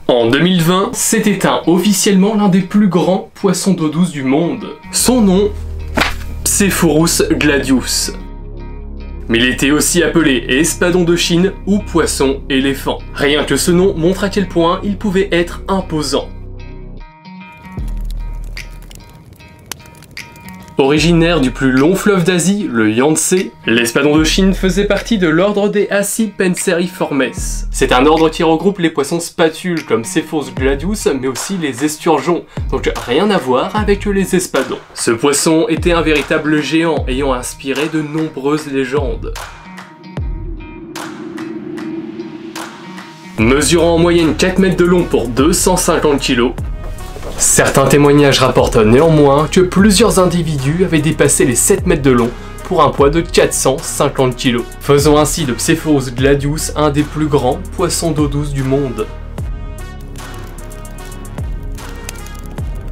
En 2020, s'est éteint officiellement l'un des plus grands poissons d'eau douce du monde. Son nom, Psephorus gladius. Mais il était aussi appelé espadon de Chine ou poisson éléphant. Rien que ce nom montre à quel point il pouvait être imposant. Originaire du plus long fleuve d'Asie, le Yangtze, l'espadon de Chine faisait partie de l'ordre des Accipensaeriformes. C'est un ordre qui regroupe les poissons spatules comme Psephorus gladius, mais aussi les esturgeons, donc rien à voir avec les espadons. Ce poisson était un véritable géant ayant inspiré de nombreuses légendes. Mesurant en moyenne 4 mètres de long pour 250 kg, certains témoignages rapportent néanmoins que plusieurs individus avaient dépassé les 7 mètres de long pour un poids de 450 kg, faisant ainsi de Psephorus gladius un des plus grands poissons d'eau douce du monde.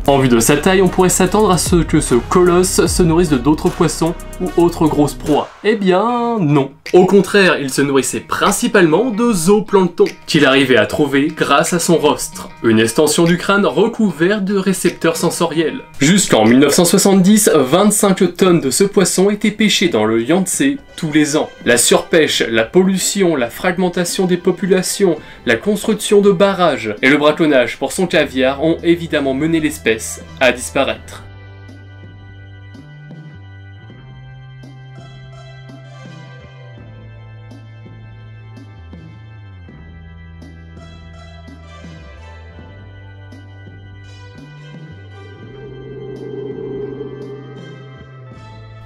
En vue de sa taille, on pourrait s'attendre à ce que ce colosse se nourrisse de d'autres poissons ou autres grosses proies. Eh bien non. Au contraire, il se nourrissait principalement de zooplancton, qu'il arrivait à trouver grâce à son rostre, une extension du crâne recouvert de récepteurs sensoriels. Jusqu'en 1970, 25 tonnes de ce poisson étaient pêchées dans le Yangtze tous les ans. La surpêche, la pollution, la fragmentation des populations, la construction de barrages et le braconnage pour son caviar ont évidemment mené l'espèce à disparaître.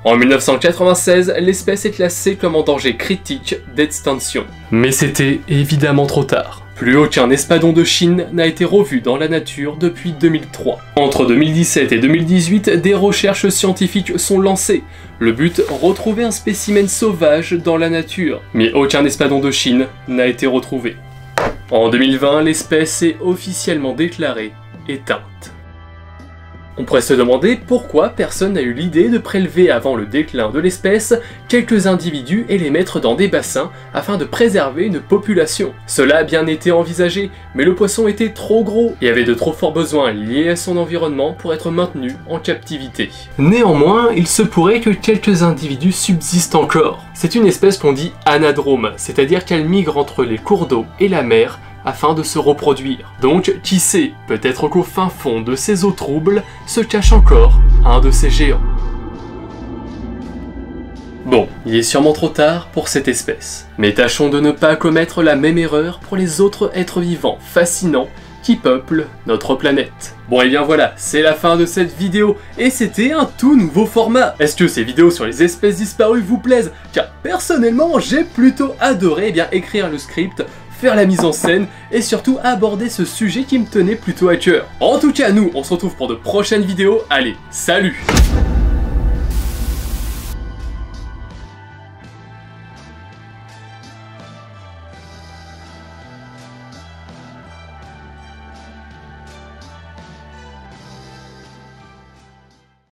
En 1996, l'espèce est classée comme en danger critique d'extinction. Mais c'était évidemment trop tard. Plus aucun espadon de Chine n'a été revu dans la nature depuis 2003. Entre 2017 et 2018, des recherches scientifiques sont lancées. Le but, retrouver un spécimen sauvage dans la nature. Mais aucun espadon de Chine n'a été retrouvé. En 2020, l'espèce est officiellement déclarée éteinte. On pourrait se demander pourquoi personne n'a eu l'idée de prélever avant le déclin de l'espèce quelques individus et les mettre dans des bassins afin de préserver une population. Cela a bien été envisagé, mais le poisson était trop gros et avait de trop forts besoins liés à son environnement pour être maintenu en captivité. Néanmoins, il se pourrait que quelques individus subsistent encore. C'est une espèce qu'on dit anadrome, c'est-à-dire qu'elle migre entre les cours d'eau et la mer afin de se reproduire. Donc, qui sait, peut-être qu'au fin fond de ces eaux troubles se cache encore un de ces géants. Bon, il est sûrement trop tard pour cette espèce, mais tâchons de ne pas commettre la même erreur pour les autres êtres vivants fascinants qui peuplent notre planète. Bon et bien voilà, c'est la fin de cette vidéo, et c'était un tout nouveau format. Est-ce que ces vidéos sur les espèces disparues vous plaisent? Car personnellement, j'ai plutôt adoré écrire le script, faire la mise en scène et surtout aborder ce sujet qui me tenait plutôt à cœur. En tout cas, nous, on se retrouve pour de prochaines vidéos. Allez, salut!